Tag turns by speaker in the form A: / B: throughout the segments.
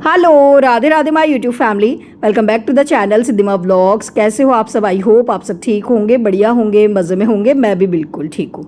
A: Hello Radhe Radhe my YouTube family, welcome back to the channel Siddhima vlogs. कैसे हो आप सब? आई होप आप सब ठीक होंगे, बढ़िया होंगे, मज़े में होंगे। मैं भी बिल्कुल ठीक हूँ।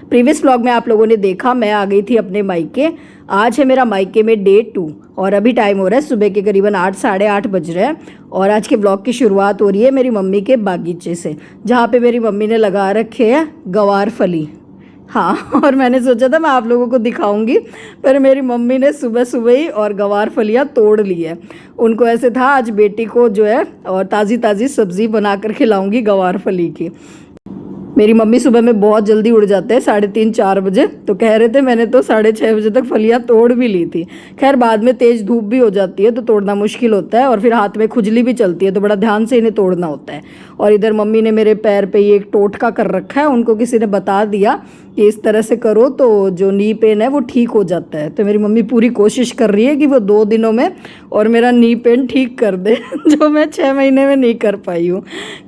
A: प्रीवियस व्लॉग में आप लोगों ने देखा मैं आ गई थी अपने मायके। आज है मेरा मायके में डे 2 और अभी टाइम हो रहा है सुबह के करीबन 8 साढ़े 8 बज रहे हैं। और आज के व्लॉग की शुरुआत हो रही है मेरी मम्मी के बागीचे से, जहाँ पे मेरी मम्मी ने लगा रखे हैं गवार फली। हाँ, और मैंने सोचा था मैं आप लोगों को दिखाऊंगी, पर मेरी मम्मी ने सुबह सुबह ही और गवार फलियाँ तोड़ ली है। उनको ऐसे था आज बेटी को जो है और ताज़ी ताज़ी सब्ज़ी बनाकर खिलाऊंगी गवार फली की। मेरी मम्मी सुबह में बहुत जल्दी उड़ जाते हैं, 3:30-4 बजे। तो कह रहे थे मैंने तो 6:30 बजे तक फलियाँ तोड़ भी ली थी। खैर बाद में तेज़ धूप भी हो जाती है तो तोड़ना मुश्किल होता है, और फिर हाथ में खुजली भी चलती है तो बड़ा ध्यान से इन्हें तोड़ना होता है। और इधर मम्मी ने मेरे पैर पे ये एक टोटका कर रखा है, उनको किसी ने बता दिया कि इस तरह से करो तो जो नी पेन है वो ठीक हो जाता है। तो मेरी मम्मी पूरी कोशिश कर रही है कि वो 2 दिनों में और मेरा नी पेन ठीक कर दे जो मैं 6 महीने में नहीं कर पाई हूँ।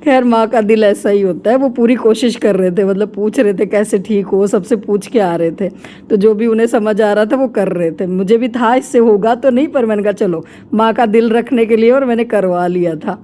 A: खैर माँ का दिल ऐसा ही होता है। वो पूरी कोशिश कर रहे थे, मतलब पूछ रहे थे कैसे ठीक हो, सबसे पूछ के आ रहे थे। तो जो भी उन्हें समझ आ रहा था वो कर रहे थे। मुझे भी था इससे होगा तो नहीं, पर मैंने कहा चलो माँ का दिल रखने के लिए, और मैंने करवा लिया था।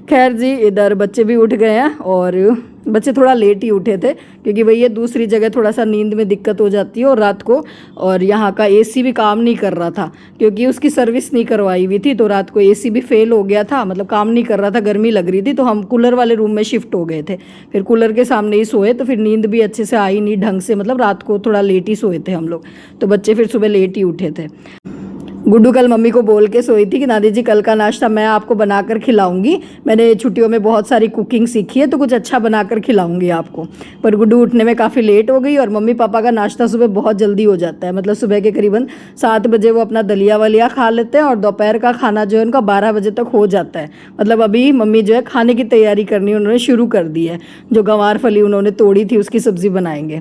A: खैर जी, इधर बच्चे भी उठ गए हैं, और बच्चे थोड़ा लेट ही उठे थे क्योंकि भैया दूसरी जगह थोड़ा सा नींद में दिक्कत हो जाती है और रात को। और यहाँ का एसी भी काम नहीं कर रहा था क्योंकि उसकी सर्विस नहीं करवाई हुई थी, तो रात को एसी भी फेल हो गया था, मतलब काम नहीं कर रहा था, गर्मी लग रही थी। तो हम कूलर वाले रूम में शिफ्ट हो गए थे, फिर कूलर के सामने ही सोए, तो फिर नींद भी अच्छे से आई नहीं ढंग से, मतलब रात को थोड़ा लेट ही सोए थे हम लोग। तो बच्चे फिर सुबह लेट ही उठे थे। गुड्डू कल मम्मी को बोल के सोई थी कि दादी जी कल का नाश्ता मैं आपको बनाकर खिलाऊंगी, मैंने छुट्टियों में बहुत सारी कुकिंग सीखी है तो कुछ अच्छा बनाकर खिलाऊंगी आपको। पर गुड्डू उठने में काफ़ी लेट हो गई, और मम्मी पापा का नाश्ता सुबह बहुत जल्दी हो जाता है, मतलब सुबह के करीबन 7 बजे वो अपना दलिया वलिया खा लेते हैं, और दोपहर का खाना जो है उनका 12 बजे तक हो जाता है। मतलब अभी मम्मी जो है खाने की तैयारी करनी उन्होंने शुरू कर दी है। जो गंवार फली उन्होंने तोड़ी थी उसकी सब्ज़ी बनाएंगे।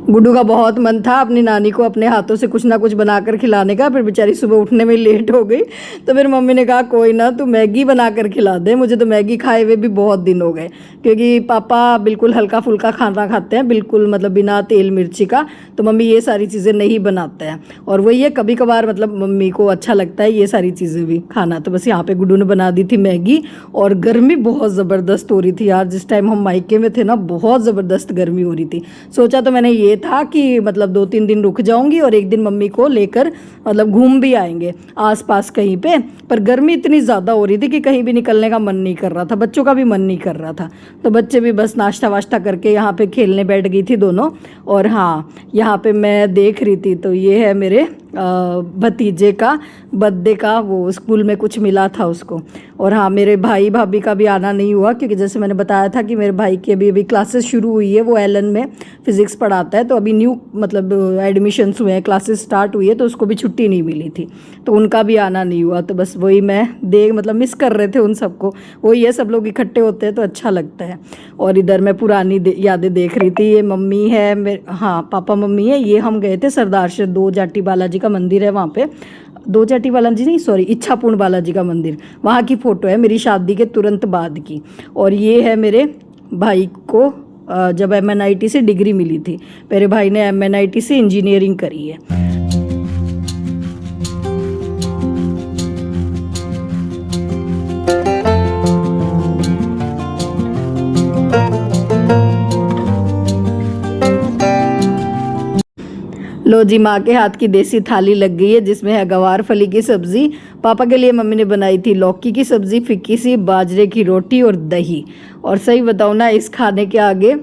A: गुड्डू का बहुत मन था अपनी नानी को अपने हाथों से कुछ ना कुछ बनाकर खिलाने का, फिर बेचारी सुबह उठने में लेट हो गई। तो फिर मम्मी ने कहा कोई ना, तू मैगी बनाकर खिला दे। मुझे तो मैगी खाए हुए भी बहुत दिन हो गए, क्योंकि पापा बिल्कुल हल्का फुल्का खाना खाते हैं, बिल्कुल मतलब बिना तेल मिर्ची का। तो मम्मी ये सारी चीज़ें नहीं बनाते हैं, और वही है कभी कभार मतलब मम्मी को अच्छा लगता है ये सारी चीज़ें भी खाना। तो बस यहाँ पर गुड्डू ने बना दी थी मैगी, और गर्मी बहुत ज़बरदस्त हो रही थी यार। जिस टाइम हम मायके में थे ना, बहुत ज़बरदस्त गर्मी हो रही थी। सोचा तो मैंने ये था कि मतलब 2-3 दिन रुक जाऊंगी और एक दिन मम्मी को लेकर मतलब घूम भी आएंगे आसपास कहीं पे। पर गर्मी इतनी ज़्यादा हो रही थी कि कहीं भी निकलने का मन नहीं कर रहा था, बच्चों का भी मन नहीं कर रहा था। तो बच्चे भी बस नाश्ता वाश्ता करके यहाँ पे खेलने बैठ गई थी दोनों। और हाँ, यहाँ पे मैं देख रही थी तो ये है मेरे भतीजे का बर्थडे का, वो स्कूल में कुछ मिला था उसको। और हाँ, मेरे भाई भाभी का भी आना नहीं हुआ क्योंकि जैसे मैंने बताया था कि मेरे भाई की अभी क्लासेस शुरू हुई है, वो एलन में फ़िज़िक्स पढ़ाता है, तो अभी न्यू मतलब एडमिशन्स हुए हैं, क्लासेस स्टार्ट हुई है, तो उसको भी छुट्टी नहीं मिली थी, तो उनका भी आना नहीं हुआ। तो बस वही मैं मतलब मिस कर रहे थे उन सबको। वही है, सब लोग इकट्ठे होते हैं तो अच्छा लगता है। और इधर मैं पुरानी यादें देख रही थी। ये मम्मी है हाँ पापा मम्मी है। ये हम गए थे सरदार से, 2 जाटी बालाजी का मंदिर है वहाँ पे, 2 जाटी बालाजी नहीं सॉरी इच्छापूर्ण बालाजी का मंदिर, वहाँ की फ़ोटो है मेरी शादी के तुरंत बाद की। और ये है मेरे भाई को जब MNIT से डिग्री मिली थी, मेरे भाई ने MNIT से इंजीनियरिंग करी है। लो जी, माँ के हाथ की देसी थाली लग गई है जिसमें है गवार फली की सब्ज़ी। पापा के लिए मम्मी ने बनाई थी लौकी की सब्ज़ी, फिक्की सी बाजरे की रोटी और दही। और सही बताऊँ ना, इस खाने के आगे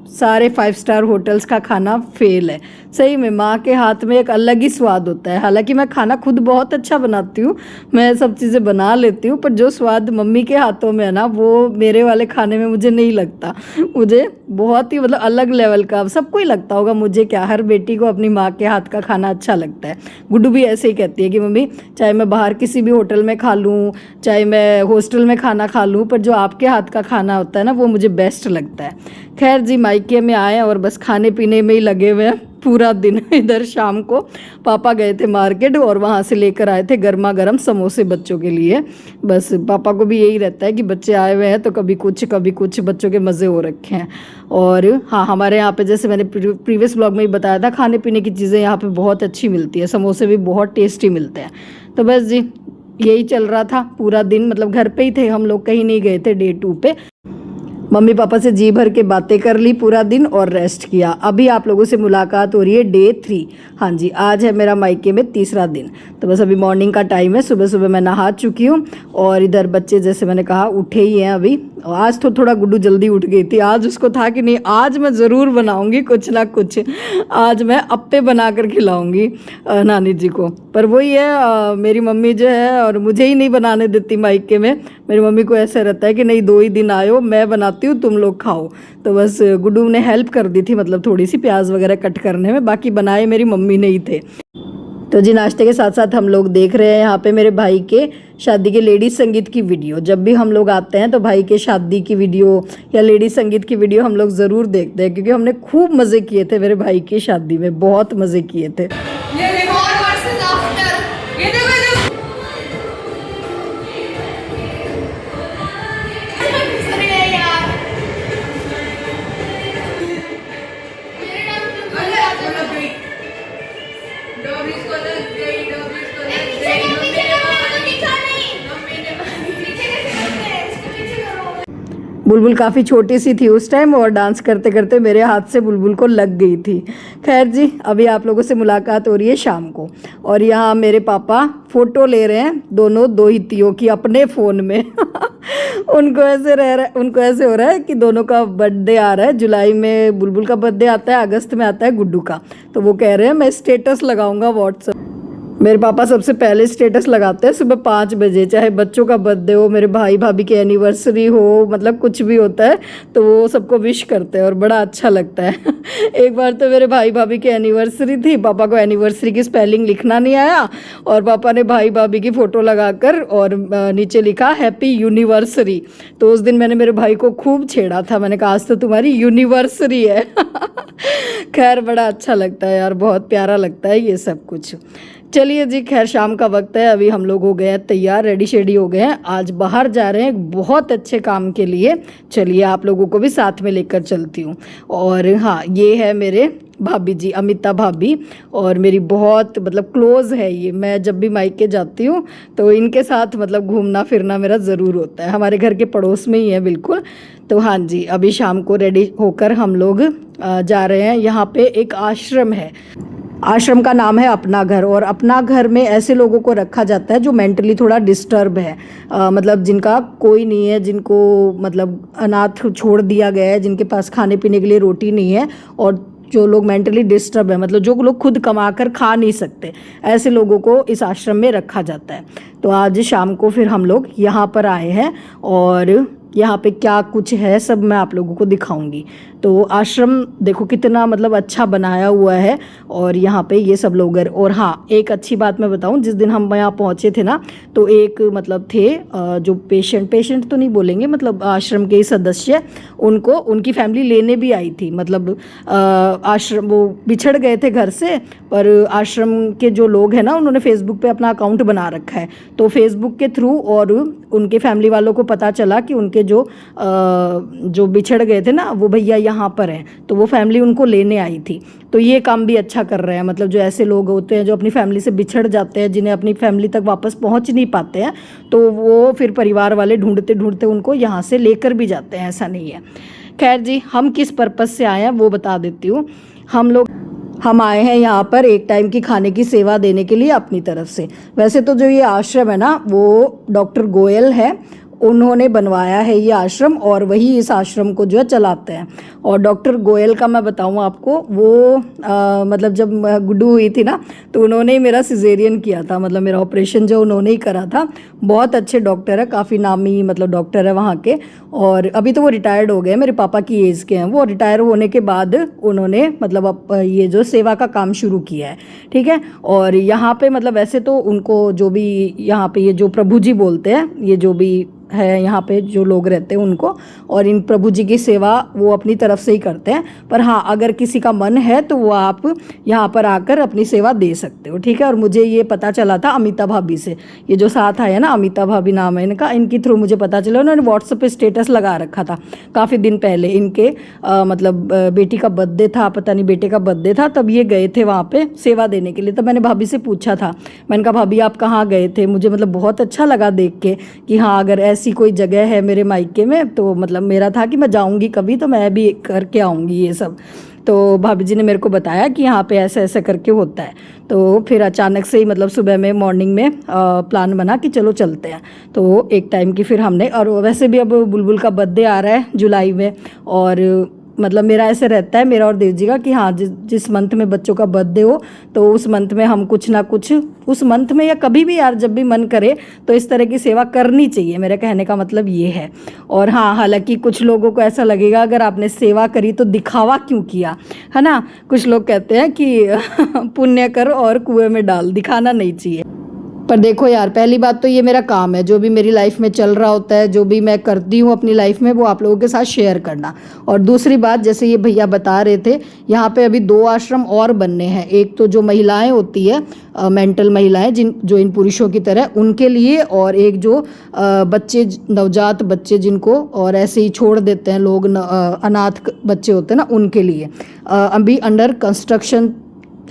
A: सारे 5 स्टार होटल्स का खाना फेल है। सही में माँ के हाथ में एक अलग ही स्वाद होता है। हालांकि मैं खाना खुद बहुत अच्छा बनाती हूँ, मैं सब चीज़ें बना लेती हूँ, पर जो स्वाद मम्मी के हाथों में है ना, वो मेरे वाले खाने में मुझे नहीं लगता। मुझे बहुत ही मतलब अलग लेवल का, सबको ही लगता होगा, मुझे क्या, हर बेटी को अपनी माँ के हाथ का खाना अच्छा लगता है। गुड्डू भी ऐसे ही कहती है कि मम्मी चाहे मैं बाहर किसी भी होटल में खा लूँ, चाहे मैं हॉस्टल में खाना खा लूँ, पर जो आपके हाथ का खाना होता है ना, वो मुझे बेस्ट लगता है। खैर जी, मायके में आए और बस खाने पीने में ही लगे हुए हैं पूरा दिन। इधर शाम को पापा गए थे मार्केट और वहाँ से लेकर आए थे गर्मा गर्म समोसे बच्चों के लिए। बस पापा को भी यही रहता है कि बच्चे आए हुए हैं तो कभी कुछ बच्चों के मज़े हो रखे हैं। और हाँ, हमारे यहाँ पे जैसे मैंने प्रीवियस ब्लॉग में ही बताया था, खाने पीने की चीज़ें यहाँ पे बहुत अच्छी मिलती है, समोसे भी बहुत टेस्टी मिलते हैं। तो बस जी, यही चल रहा था पूरा दिन, मतलब घर पे ही थे हम लोग, कहीं नहीं गए थे डे 2 पे। मम्मी पापा से जी भर के बातें कर ली पूरा दिन और रेस्ट किया। अभी आप लोगों से मुलाकात हो रही है डे 3। हाँ जी, आज है मेरा मायके में तीसरा दिन। तो बस अभी मॉर्निंग का टाइम है, सुबह सुबह मैं नहा चुकी हूँ और इधर बच्चे जैसे मैंने कहा उठे ही हैं अभी। आज तो थोड़ा गुड्डू जल्दी उठ गई थी, आज उसको था कि नहीं आज मैं ज़रूर बनाऊँगी कुछ ना कुछ, आज मैं अप्पे बना कर खिलाऊँगी नानी जी को। पर वही है, मेरी मम्मी जो है और मुझे ही नहीं बनाने देती मायके में। मेरी मम्मी को ऐसा रहता है कि नहीं 2 ही दिन आए हो, मैं बनाती हूँ तुम लोग खाओ। तो बस गुड्डू ने हेल्प कर दी थी, मतलब थोड़ी सी प्याज वगैरह कट करने में, बाकी बनाए मेरी मम्मी ने ही थे। तो जी नाश्ते के साथ साथ हम लोग देख रहे हैं यहाँ पे मेरे भाई के शादी के लेडीज संगीत की वीडियो। जब भी हम लोग आते हैं तो भाई के शादी की वीडियो या लेडीज संगीत की वीडियो हम लोग ज़रूर देखते हैं, क्योंकि हमने खूब मज़े किए थे मेरे भाई की शादी में, बहुत मज़े किए थे। बुलबुल काफ़ी छोटी सी थी उस टाइम और डांस करते करते मेरे हाथ से बुलबुल को लग गई थी। खैर जी, अभी आप लोगों से मुलाकात हो रही है शाम को और यहाँ मेरे पापा फ़ोटो ले रहे हैं दोनों दो हितियों की अपने फ़ोन में। उनको ऐसे हो रहा है कि दोनों का बर्थडे आ रहा है। जुलाई में बुलबुल का बर्थडे आता है, अगस्त में आता है गुड्डू का। तो वो कह रहे हैं मैं स्टेटस लगाऊंगा व्हाट्सएप। मेरे पापा सबसे पहले स्टेटस लगाते हैं सुबह 5 बजे, चाहे बच्चों का बर्थडे हो, मेरे भाई भाभी की एनिवर्सरी हो, मतलब कुछ भी होता है तो वो सबको विश करते हैं और बड़ा अच्छा लगता है। एक बार तो मेरे भाई भाभी की एनिवर्सरी थी, पापा को एनिवर्सरी की स्पेलिंग लिखना नहीं आया और पापा ने भाई भाभी की फ़ोटो लगाकर और नीचे लिखा हैप्पी यूनिवर्सरी। तो उस दिन मैंने मेरे भाई को खूब छेड़ा था, मैंने कहा आज तो तुम्हारी यूनिवर्सरी है। खैर बड़ा अच्छा लगता है यार, बहुत प्यारा लगता है ये सब कुछ। चलिए जी, खैर शाम का वक्त है, अभी हम लोग हो गए हैं तैयार, रेडी शेडी हो गए हैं, आज बाहर जा रहे हैं एक बहुत अच्छे काम के लिए। चलिए आप लोगों को भी साथ में लेकर चलती हूँ। और हाँ, ये है मेरे भाभी जी, अमिता भाभी, और मेरी बहुत मतलब क्लोज़ है ये। मैं जब भी मायके जाती हूँ तो इनके साथ मतलब घूमना फिरना मेरा ज़रूर होता है, हमारे घर के पड़ोस में ही है बिल्कुल। तो हाँ जी, अभी शाम को रेडी होकर हम लोग जा रहे हैं। यहाँ पे एक आश्रम है, आश्रम का नाम है अपना घर। और अपना घर में ऐसे लोगों को रखा जाता है जो मेंटली थोड़ा डिस्टर्ब है, मतलब जिनका कोई नहीं है, जिनको मतलब अनाथ छोड़ दिया गया है, जिनके पास खाने पीने के लिए रोटी नहीं है, और जो लोग मेंटली डिस्टर्ब है, मतलब जो लोग खुद कमा कर खा नहीं सकते, ऐसे लोगों को इस आश्रम में रखा जाता है। तो आज शाम को फिर हम लोग यहाँ पर आए हैं और यहाँ पे क्या कुछ है सब मैं आप लोगों को दिखाऊंगी। तो आश्रम देखो कितना मतलब अच्छा बनाया हुआ है और यहाँ पे ये सब लोग हैं। और हाँ, एक अच्छी बात मैं बताऊँ, जिस दिन हम यहाँ पहुँचे थे ना, तो एक मतलब थे जो पेशेंट तो नहीं बोलेंगे, मतलब आश्रम के सदस्य, उनको उनकी फैमिली लेने भी आई थी। मतलब आश्रम वो बिछड़ गए थे घर से, पर आश्रम के जो लोग हैं ना, उन्होंने फेसबुक पे अपना अकाउंट बना रखा है। तो फेसबुक के थ्रू और उनके फैमिली वालों को पता चला कि उनके जो बिछड़ गए थे ना वो भैया यहाँ पर हैं, तो वो फैमिली उनको लेने आई थी। तो ये काम भी अच्छा कर रहे हैं, मतलब जो ऐसे लोग होते हैं जो अपनी फैमिली से बिछड़ जाते हैं, जिन्हें अपनी फैमिली तक वापस पहुँच नहीं पाते हैं, तो वो फिर परिवार वाले ढूंढते ढूंढते उनको यहाँ से लेकर भी जाते हैं, ऐसा नहीं है। खैर जी, हम किस पर्पज़ से आए हैं वो बता देती हूँ। हम आए हैं यहाँ पर एक टाइम की खाने की सेवा देने के लिए अपनी तरफ से। वैसे तो जो ये आश्रम है ना, वो डॉक्टर गोयल है, उन्होंने बनवाया है ये आश्रम और वही इस आश्रम को जो है चलाते हैं। और डॉक्टर गोयल का मैं बताऊं आपको, वो मतलब जब गुड्डू हुई थी ना, तो उन्होंने ही मेरा सिजेरियन किया था, मतलब मेरा ऑपरेशन जो उन्होंने ही करा था। बहुत अच्छे डॉक्टर है, काफ़ी नामी मतलब डॉक्टर है वहाँ के। और अभी तो वो रिटायर्ड हो गए, मेरे पापा की एज के हैं वो। रिटायर होने के बाद उन्होंने मतलब अब ये जो सेवा का काम शुरू किया है, ठीक है। और यहाँ पे मतलब वैसे तो उनको जो भी यहाँ पे ये जो प्रभु जी बोलते हैं, ये जो भी है यहाँ पे जो लोग रहते हैं उनको, और इन प्रभु जी की सेवा वो अपनी तरफ से ही करते हैं। पर हाँ, अगर किसी का मन है तो वो आप यहाँ पर आकर अपनी सेवा दे सकते हो, ठीक है। और मुझे ये पता चला था अमिता भाभी से, ये जो साथ आया ना, अमिता भाभी नाम है इनका, इनकी थ्रू मुझे पता चला। उन्होंने व्हाट्सएप पे स्टेटस लगा रखा था काफ़ी दिन पहले, इनके मतलब बेटी का बर्थडे था, पता नहीं बेटे का बर्थडे था, तब ये गए थे वहाँ पे सेवा देने के लिए। तब मैंने भाभी से पूछा था, मैंने कहा भाभी आप कहाँ गए थे, मुझे मतलब बहुत अच्छा लगा देख के कि हाँ अगर ऐसी कोई जगह है मेरे मायके में तो मतलब मेरा था कि मैं जाऊँगी कभी तो मैं भी करके आऊँगी ये सब। तो भाभी जी ने मेरे को बताया कि यहाँ पे ऐसा ऐसा करके होता है। तो फिर अचानक से ही मतलब सुबह में मॉर्निंग में प्लान बना कि चलो चलते हैं। तो एक टाइम की फिर हमने, और वैसे भी अब बुलबुल का बर्थडे आ रहा है जुलाई में, और मतलब मेरा ऐसे रहता है मेरा और देव जी का कि हाँ जिस मंथ में बच्चों का बर्थडे हो तो उस मंथ में हम कुछ ना कुछ, उस मंथ में या कभी भी यार जब भी मन करे तो इस तरह की सेवा करनी चाहिए, मेरे कहने का मतलब ये है। और हाँ, हालांकि कुछ लोगों को ऐसा लगेगा अगर आपने सेवा करी तो दिखावा क्यों किया, है ना। कुछ लोग कहते हैं कि पुण्य कर और कुएं में डाल, दिखाना नहीं चाहिए। पर देखो यार, पहली बात तो ये मेरा काम है, जो भी मेरी लाइफ में चल रहा होता है, जो भी मैं करती हूँ अपनी लाइफ में, वो आप लोगों के साथ शेयर करना। और दूसरी बात, जैसे ये भैया बता रहे थे, यहाँ पे अभी 2 आश्रम और बनने हैं। एक तो जो महिलाएं होती है, मेंटल महिलाएं जो इन पुरुषों की तरह, उनके लिए, और एक जो बच्चे, नवजात बच्चे जिनको और ऐसे ही छोड़ देते हैं लोग, अनाथ बच्चे होते हैं ना, उनके लिए अभी अंडर कंस्ट्रक्शन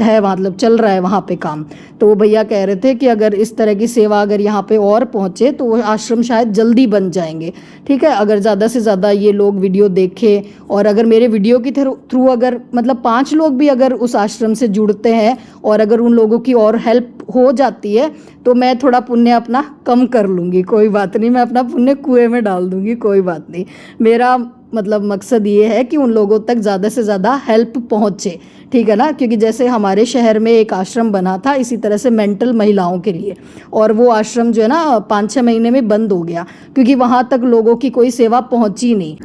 A: है, मतलब चल रहा है वहाँ पे काम। तो वो भैया कह रहे थे कि अगर इस तरह की सेवा अगर यहाँ पे और पहुँचे तो वो आश्रम शायद जल्दी बन जाएंगे, ठीक है। अगर ज़्यादा से ज़्यादा ये लोग वीडियो देखें, और अगर मेरे वीडियो की थ्रू अगर मतलब 5 लोग भी अगर उस आश्रम से जुड़ते हैं और अगर उन लोगों की और हेल्प हो जाती है तो मैं थोड़ा पुण्य अपना कम कर लूँगी, कोई बात नहीं, मैं अपना पुण्य कुएं में डाल दूँगी, कोई बात नहीं। मेरा मतलब मकसद ये है कि उन लोगों तक ज़्यादा से ज़्यादा हेल्प पहुँचे, ठीक है ना। क्योंकि जैसे हमारे शहर में एक आश्रम बना था इसी तरह से मेंटल महिलाओं के लिए, और वो आश्रम जो है ना 5-6 महीने में बंद हो गया क्योंकि वहाँ तक लोगों की कोई सेवा पहुँची नहीं।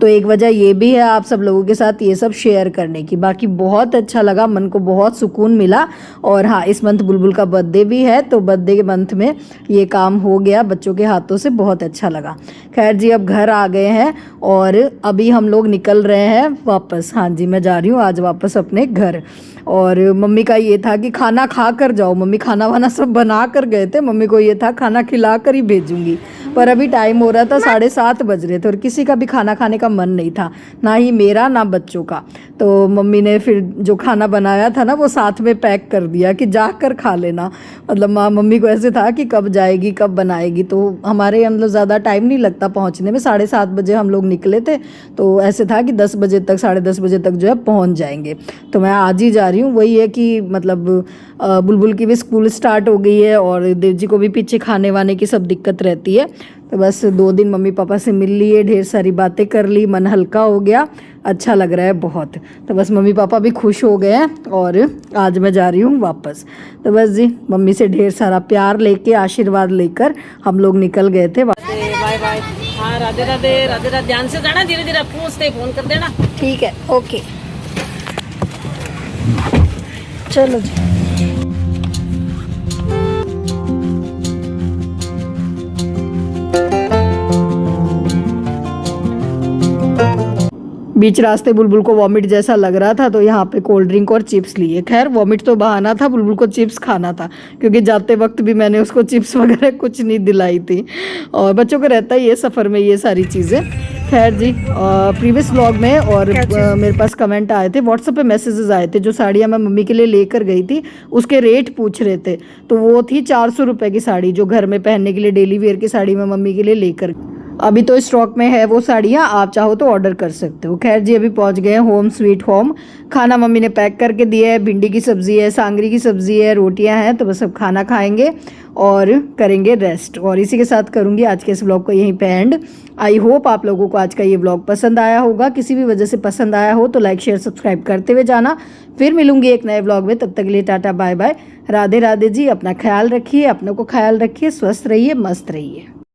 A: तो एक वजह ये भी है आप सब लोगों के साथ ये सब शेयर करने की। बाकी बहुत अच्छा लगा, मन को बहुत सुकून मिला। और हाँ, इस मंथ बुलबुल का बर्थडे भी है, तो बर्थडे के मंथ में ये काम हो गया बच्चों के हाथों से, बहुत अच्छा लगा। खैर जी, अब घर आ गए हैं और अभी हम लोग निकल रहे हैं वापस। हाँ जी, मैं जा रही हूँ आज वापस अपने घर। और मम्मी का ये था कि खाना खा कर जाओ, मम्मी खाना वाना सब बना कर गए थे, मम्मी को ये था खाना खिला कर ही भेजूंगी। पर अभी टाइम हो रहा था 7:30 बज रहे थे और किसी का भी खाना खाने का मन नहीं था, ना ही मेरा ना बच्चों का। तो मम्मी ने फिर जो खाना बनाया था ना वो साथ में पैक कर दिया कि जाकर खा लेना। मतलब मम्मी को ऐसे था कि कब जाएगी कब बनाएगी। तो हमारे मतलब ज़्यादा टाइम नहीं लगता पहुंचने में, 7:30 बजे हम लोग निकले थे, तो ऐसे था कि 10 बजे तक 10:30 बजे तक जो है पहुंच जाएंगे। तो मैं आज ही जा रही हूँ। वही है कि मतलब बुलबुल की भी स्कूल स्टार्ट हो गई है और देव जी को भी पीछे खाने वाने की सब दिक्कत रहती है। तो बस 2 दिन मम्मी पापा से मिल लिए, ढेर सारी बातें कर ली, मन हल्का हो गया, अच्छा लग रहा है बहुत। तो बस मम्मी पापा भी खुश हो गए हैं और आज मैं जा रही हूँ वापस। तो बस जी, मम्मी से ढेर सारा प्यार लेके, आशीर्वाद लेकर हम लोग निकल गए थे।
B: Bye bye. हाँ, राधे राधे, राधे राधे। ध्यान से जाना, धीरे धीरे पूछते फोन कर देना।
A: ठीक है, ओके, चलो जी। बीच रास्ते बुलबुल को वॉमिट जैसा लग रहा था तो यहाँ पे कोल्ड ड्रिंक और चिप्स लिए। खैर वॉमिट तो बहाना था, बुलबुल को चिप्स खाना था क्योंकि जाते वक्त भी मैंने उसको चिप्स वगैरह कुछ नहीं दिलाई थी। और बच्चों को रहता ही है सफ़र में ये सारी चीज़ें। खैर जी, प्रीवियस व्लॉग में और मेरे पास कमेंट आए थे, व्हाट्सएप पे मैसेजेस आए थे, जो साड़ियाँ मैं मम्मी के लिए लेकर गई थी उसके रेट पूछ रहे थे। तो वो थी 400 रुपये की साड़ी, जो घर में पहनने के लिए डेली वेयर की साड़ी मैं मम्मी के लिए लेकर। अभी तो स्टॉक में है वो साड़ियाँ, आप चाहो तो ऑर्डर कर सकते हो। खैर जी, अभी पहुँच गए होम स्वीट होम। खाना मम्मी ने पैक करके दिया है, भिंडी की सब्ज़ी है, सांगरी की सब्ज़ी है, रोटियाँ हैं। तो बस अब खाना खाएंगे और करेंगे रेस्ट। और इसी के साथ करूँगी आज के इस व्लॉग को यहीं पे एंड। आई होप आप लोगों को आज का ये व्लॉग पसंद आया होगा। किसी भी वजह से पसंद आया हो तो लाइक शेयर सब्सक्राइब करते हुए जाना। फिर मिलूंगी एक नए व्लॉग में, तब तक के लिए tata bye bye, Radhe Radhe ji. अपना ख्याल रखिए, अपनों को ख्याल रखिए, स्वस्थ रहिए, मस्त रहिए।